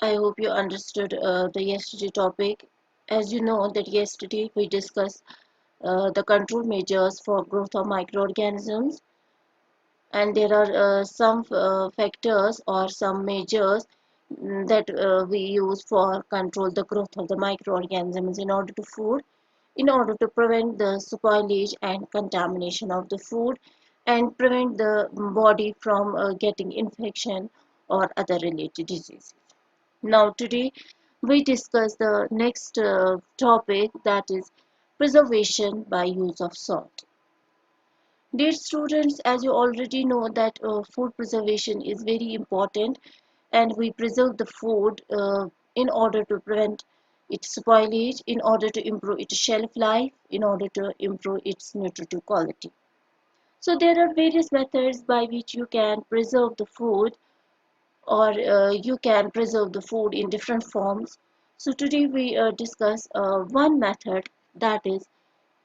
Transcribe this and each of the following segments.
I hope you understood the yesterday topic. As you know that yesterday we discussed the control measures for growth of microorganisms, and there are some factors or some measures that we use for control the growth of the microorganisms in order to prevent the spoilage and contamination of the food and prevent the body from getting infection or other related diseases. Now today we discuss the next topic, that is preservation by use of salt. Dear students, as you already know that food preservation is very important, and we preserve the food in order to prevent its spoilage, in order to improve its shelf life, in order to improve its nutritive quality. So there are various methods by which you can preserve the food, or you can preserve the food in different forms. So today we discuss one method, that is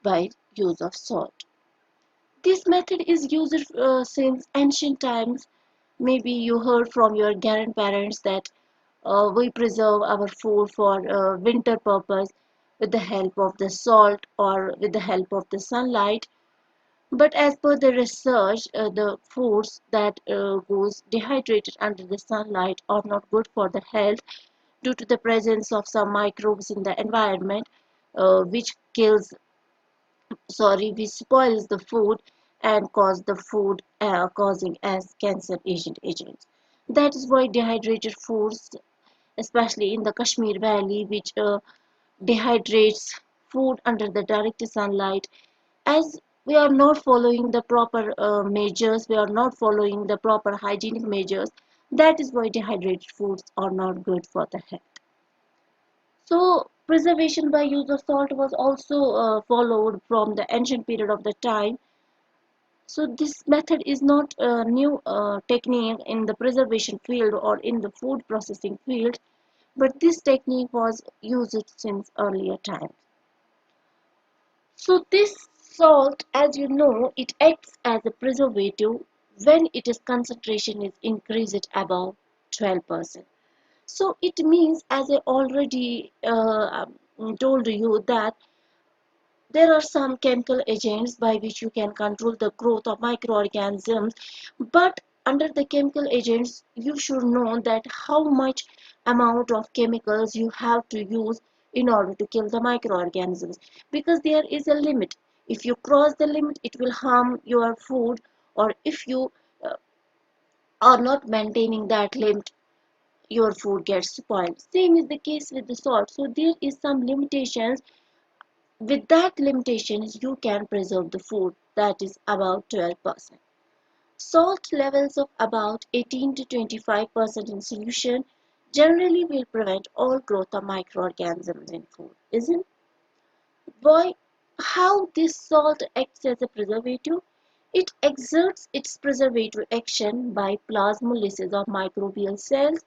by use of salt. This method is used since ancient times. Maybe you heard from your grandparents that we preserve our food for winter purpose with the help of the salt or with the help of the sunlight. But as per the research, the foods that goes dehydrated under the sunlight are not good for the health due to the presence of some microbes in the environment, which which spoils the food and cause the food causing as cancer agents. That is why dehydrated foods, especially in the Kashmir Valley, which dehydrates food under the direct sunlight, as we are not following the proper measures, we are not following the proper hygienic measures. That is why dehydrated foods are not good for the health. So preservation by use of salt was also followed from the ancient period of the time. So this method is not a new technique in the preservation field or in the food processing field, but this technique was used since earlier times. So this salt, as you know, it acts as a preservative when its concentration is increased above 12%. So it means, as I already told you, that there are some chemical agents by which you can control the growth of microorganisms, but under the chemical agents, you should know that how much amount of chemicals you have to use in order to kill the microorganisms, because there is a limit. If you cross the limit, it will harm your food, or if you uh, are not maintaining that limit, your food gets spoiled. Same is the case with the salt. So there is some limitations. With that limitations, you can preserve the food, that is about 12%. Salt levels of about 18 to 25% in solution generally will prevent all growth of microorganisms in food, isn't it? Why? How this salt acts as a preservative? It exerts its preservative action by plasmolysis of microbial cells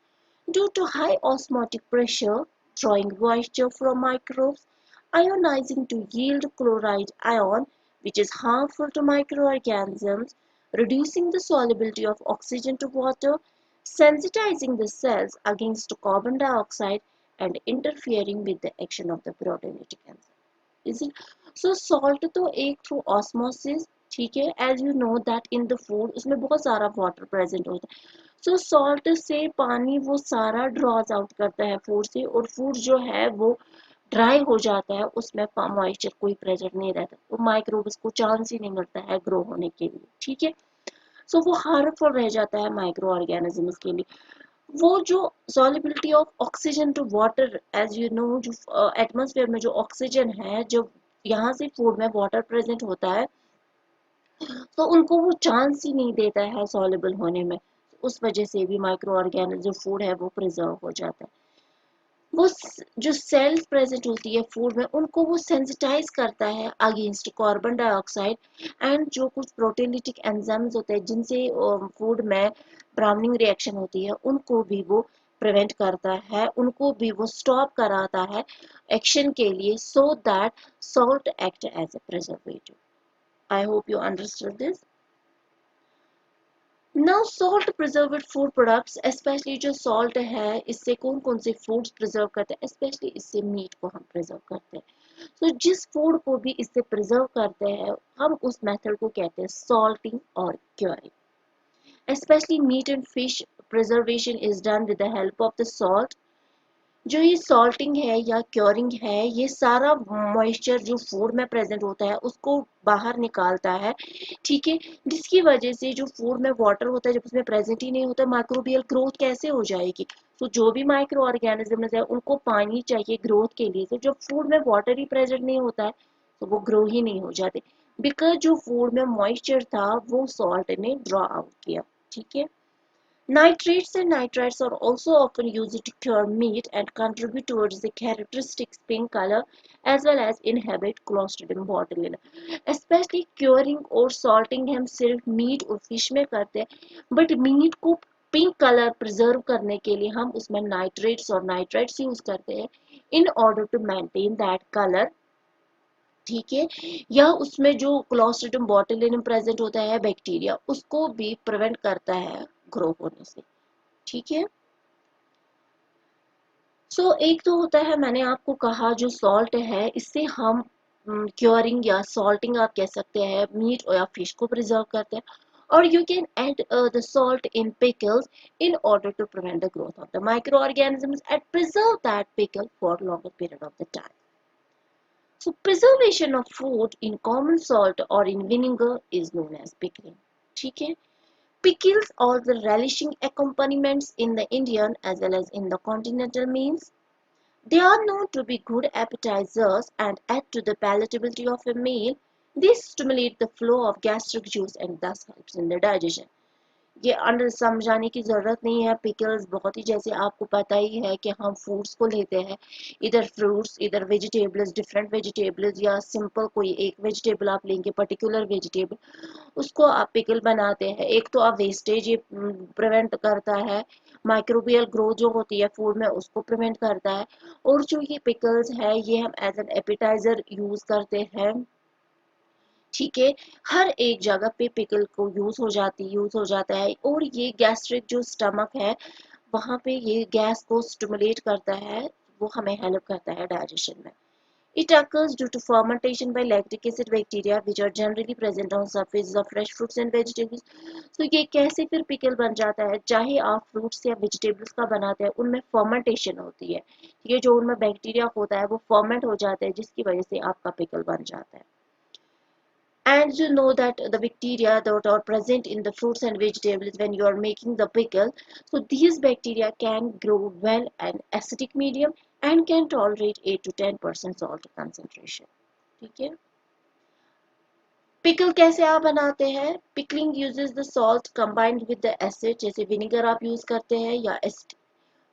due to high osmotic pressure, drawing moisture from microbes, ionizing to yield chloride ion, which is harmful to microorganisms, reducing the solubility of oxygen to water, sensitizing the cells against carbon dioxide, and interfering with the action of the proteolytic enzyme. Isn't? So salt तो एक through osmosis, ठीक है, as you know that in the food उसमें बहुत सारा water present होता है. So salt से पानी वो सारा draws out करता है food से, और food जो है वो ड्राई हो जाता है, उसमें मॉइस्चर कोई प्रेजेंट नहीं रहता, तो माइक्रोब्स को चांस ही नहीं मिलता है ग्रो होने के लिए, ठीक है. सो वो हार्मफुल रह जाता है माइक्रो ऑर्गेनिजम्स के लिए. वो जो solubility of oxygen to water, as you know, जो एटमॉस्फेयर में जो ऑक्सीजन है, जब यहाँ से फूड में वाटर प्रेजेंट होता है, तो उनको वो चांस ही नहीं देता है सॉल्युबल होने में. उस वजह से भी माइक्रो ऑर्गेनिज्म जो फूड है वो प्रिजर्व हो जाता है. वो जो सेल्स प्रेजेंट होती है फूड में, उनको वो सेंसिटाइज करता है अगेंस्ट कार्बन डाइऑक्साइड, एंड जो कुछ प्रोटीनलिटिक एंजाइम्स होते हैं जिनसे फूड में ब्राउनिंग रिएक्शन होती है, उनको भी वो प्रिवेंट करता है, उनको भी वो स्टॉप कराता है एक्शन के लिए, so that salt act as a preservative. I hope you understood this. Now salt preserved food products, specially जो सॉल्ट है इससे कौन कौन से फूड्स प्रिजर्व करते हैं, स्पेशली इससे मीट को हम प्रिजर्व करते हैं। तो जिस फूड को भी इससे प्रिजर्व करते हैं हम उस मेथड को कहते हैं सॉल्टिंग और curing. Specially meat and fish preservation is done with the help of the salt. जो ये सॉल्टिंग है या क्योरिंग है ये सारा मॉइस्चर जो फूड में प्रेजेंट होता है उसको बाहर निकालता है, ठीक है। जिसकी वजह से जो फूड में वाटर होता है जब उसमें प्रेजेंट ही नहीं होता माइक्रोबियल ग्रोथ कैसे हो जाएगी। तो जो भी माइक्रो ऑर्गेनिजम्स है उनको पानी चाहिए ग्रोथ के लिए, तो जब फूड में वाटर ही प्रेजेंट नहीं होता है तो वो ग्रो ही नहीं हो जाते, बिकॉज जो फूड में मॉइस्चर था वो सॉल्ट ने ड्रॉ आउट किया, ठीक है। Nitrates and nitrites are also often used to cure meat and contribute towards the characteristic pink color as well as inhibit Clostridium botulinum. Especially curing और salting हम सिर्फ मीट और फिश में करते हैं, बट मीट को पिंक कलर प्रिजर्व करने के लिए हम उसमें नाइट्रेट्स और नाइट्राइट्स यूज करते हैं in order to maintain that colour, ठीक है। या उसमें जो क्लोस्ट्रिडियम बोटुलिनम प्रेजेंट होता है बैक्टीरिया उसको भी प्रिवेंट करता है ग्रो होने से, ठीक है। सो एक तो होता है मैंने आपको कहा जो सॉल्ट है इससे हम क्योरिंग या सॉल्टिंग आप कह सकते हैं मीट या फिश को प्रिजर्व करते हैं, और you can add the salt in pickles in order to prevent the growth of the micro organisms and preserve that pickle for longer period of the time. So preservation of food in common salt or in vinegar is known as pickling. ठीक है? Pickles are the relishing accompaniments in the Indian as well as in the continental meals. They are known to be good appetizers and add to the palatability of a meal. They stimulate the flow of gastric juice and thus helps in the digestion. ये under समझाने की ज़रूरत नहीं है, pickles बहुत ही जैसे आपको पता ही है कि हम फ्रूट्स को लेते हैं, इधर फ्रूट्स इधर वेजिटेबल्स, डिफरेंट वेजिटेबल्स या सिंपल कोई एक वेजिटेबल आप लेंगे पर्टिकुलर वेजिटेबल उसको आप पिकल बनाते हैं। एक तो आप वेस्टेज ये प्रिवेंट करता है, माइक्रोबियल ग्रोथ जो होती है फूड में उसको प्रिवेंट करता है, और जो ये पिकल्स है ये हम एज एन एपिटाइजर यूज़ करते हैं, ठीक है। हर एक जगह पे पिकल को यूज हो जाता है, और ये गैस्ट्रिक जो स्टमक है वहां पे ये गैस को स्टिमुलेट करता है, वो हमें हेल्प करता है डाइजेशन में। It occurs due to fermentation by lactic acid bacteria which are generally present on surfaces of fresh fruits and vegetables. तो ये कैसे फिर पिकल बन जाता है, चाहे आप फ्रूट्स या वेजिटेबल्स का बनाते हैं उनमें फर्मेंटेशन होती है, ये जो उनमें बैक्टीरिया होता है वो फर्मेंट हो जाते हैं जिसकी वजह से आपका पिकल बन जाता है। And you know that the bacteria that are present in the fruits and vegetables when you are making the pickle, so these bacteria can grow well in acidic medium and can tolerate 8 to 10% salt concentration, ठीक है। Pickle कैसे आप बनाते हैं, pickling uses the salt combined with the acid, जैसे vinegar आप use करते हैं या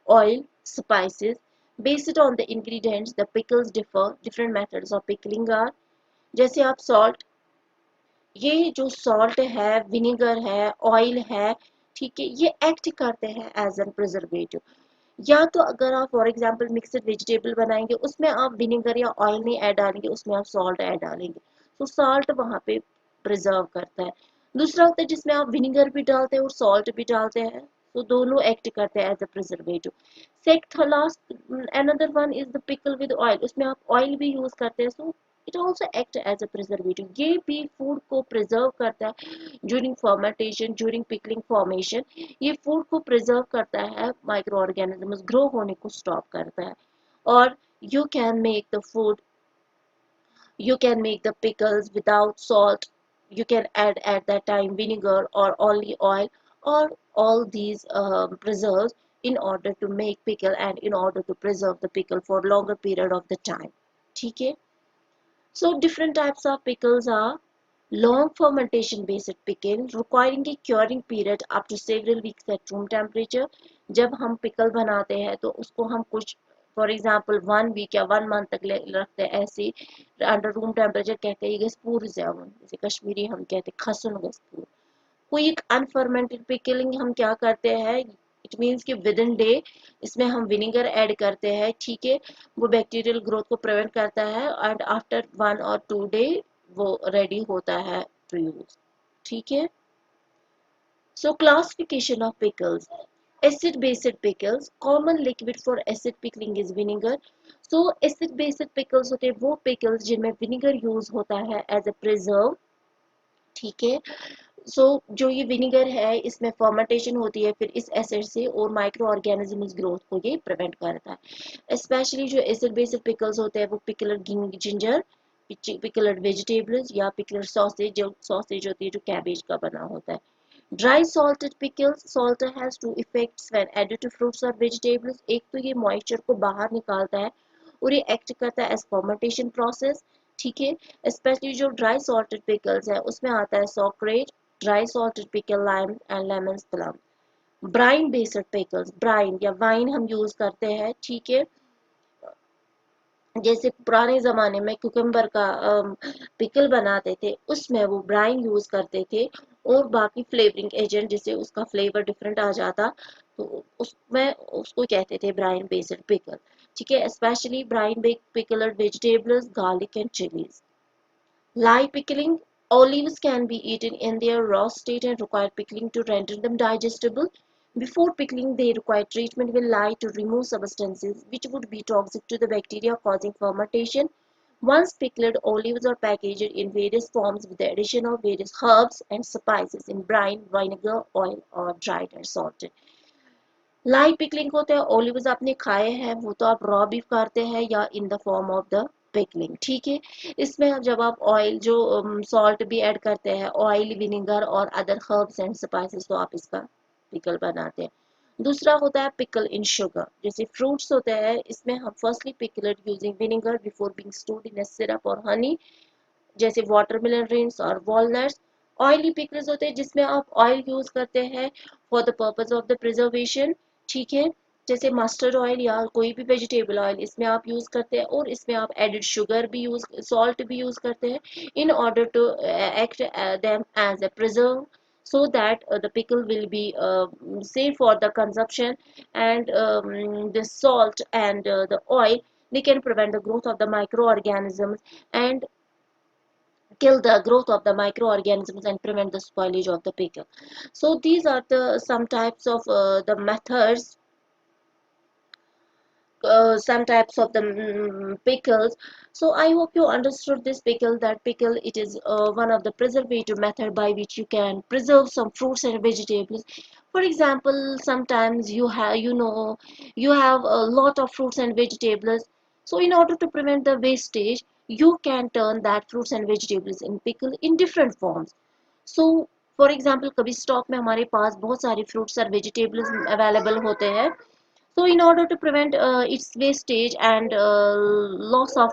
oil, spices. Based it on the ingredients the pickles differ, different methods of pickling are, जैसे आप salt, ये जो सॉल्ट है विनेगर है ऑयल है, ठीक है, ये एक्ट करते हैं एज एन प्रिजर्वेटिव। या तो अगर आप फॉर एग्जांपल मिक्सड वेजिटेबल बनाएंगे उसमें आप विनेगर या ऑयल नहीं ऐड डालेंगे, उसमें आप सॉल्ट ऐड डालेंगे, तो सॉल्ट वहां पे प्रिजर्व करता है। दूसरा होता है जिसमें आप विनेगर भी डालते हैं और सॉल्ट भी डालते हैं, तो दोनों एक्ट करते हैं as a preservative. Last another one is the pickle with oil, उसमें आप ऑयल भी यूज करते हैं, so it also act as a preservative. ये भी फूड को प्रिजर्व करता है during fermentation, during pickling formation, ये फूड को प्रिजर्व करता है, माइक्रो ऑर्गेनिजम्स ग्रो होने को स्टॉप करता है। और you can make the food, you can make the pickles without salt, you can add at that time vinegar or only oil or all these preserves in order to make pickle and in order to preserve the pickle for longer period of the time, ठीक है। So different types of pickles are long fermentation based pickle requiring a curing period up to several weeks at room temperature। जब हम pickle बनाते हैं तो उसको हम कुछ फॉर एग्जांपल 1 वीक या 1 मंथ तक रखते हैं ऐसे अंडर रूम टेम्परेचर, कहते हैं गस्पूर ज़्यादा, जैसे कश्मीरी हम कहते हैं खसुन गस्पूर। कोई एक अनफर्मेंटेड पिकलिंग हम क्या करते हैं, इट मीन्स कि विद इन डे इसमें हम विनेगर ऐड करते हैं, ठीक है, वो बैक्टीरियल ग्रोथ को प्रिवेंट करता है एंड आफ्टर 1 और 2 डे वो रेडी होता है टू यूज, ठीक है। So classification of pickles. Acid based pickles. Common liquid for acid pickling is vinegar. So acid based pickles होते हैं वो pickles जिनमें vinegar use होता है as a preserve. ठीक है. सो जो ये विनेगर है इसमें फर्मेंटेशन होती है फिर इस एसिड से और माइक्रो ऑर्गेनिजम्स ग्रोथ को ये प्रिवेंट करता है. स्पेशली जो एसिड बेस्ड पिकल्स होते हैं वो पिकलड जिंजर, पिकलड वेजिटेबल्स या पिकलड सॉसेज, जो सॉसेज होती है जो कैबेज का बना होता है. Dry salted pickles. Salt has two effects when added to fruits or vegetables. एक तो ये मॉइस्चर को बाहर निकालता है और ये एक्ट करता है एज फर्मेंटेशन प्रोसेस. ठीक है. स्पेशली जो ड्राई सॉल्टेड पिकल्स है उसमें आता है sauerkraut, dry salted pickle, lime and lemon plum. Brine based pickles. Brine या वाइन हम यूज करते हैं. ठीक है. जैसे पुराने ज़माने में कुकम्बर का पिकल बनाते थे उसमें वो ब्राइन यूज़ करते थे और बाकी फ्लेवरिंग एजेंट जिससे उसका फ्लेवर डिफरेंट आ जाता तो उसमें उसको कहते थे ब्राइन बेस्ड पिकल. ठीक है. Specially brine pickled vegetables, garlic and chillies. Lye pickling. Olives can be eaten in their raw state and require pickling to render them digestible. Before pickling, they require treatment with lye to remove substances which would be toxic to the bacteria causing fermentation. Once pickled, olives are packaged in various forms with the addition of various herbs and spices in brine, vinegar, oil or dried or salted. Lie pickling होता है. Olives आपने खाए हैं वो तो आप raw भी करते हैं या in the form of the pickling. ठीक है. इसमें जब आप ऑयल जो सॉल्ट भी ऐड करते हैं, ऑयल, विनेगर और अदर हर्ब्स एंड स्पाइसेस तो आप इसका पिकल बनाते हैं. दूसरा होता है पिकल इन शुगर. जैसे फ्रूट्स होते हैं इसमें हम firstly pickled using vinegar before being stored in syrup और हनी, जैसे वाटरमेलन रिंस और वॉलनट्स. ऑयली पिकल्स होते हैं जिसमें आप ऑयल यूज करते हैं for the purpose of the preservation. ठीक है. जैसे मस्टर्ड ऑयल या कोई भी वेजिटेबल ऑयल इसमें आप यूज करते हैं और इसमें आप एडिड शुगर भी यूज, सॉल्ट भी यूज करते हैं in order to act them as a preserve so that the pickle will be safe for the consumption. And the salt and the oil, they can prevent the growth of the microorganisms and kill the growth of the microorganisms and prevent the spoilage of the pickle. So these are the some types of the methods, some types of the pickles. So I hope you understood this pickle, that pickle it is one of the preservative method by which you can preserve some fruits and vegetables. For example, sometimes you have a lot of fruits and vegetables. So in order to prevent the wastage, you can turn that fruits and vegetables in pickle in different forms. So for example कभी stock में हमारे पास बहुत सारे fruits और vegetables available होते हैं. So in order to prevent its wastage and loss of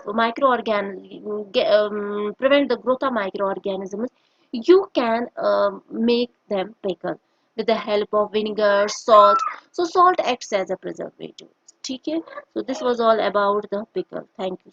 prevent the growth of microorganisms, you can make them pickle with the help of vinegar, salt. So salt acts as a preservative. ठीक है. So this was all about the pickle. Thank you.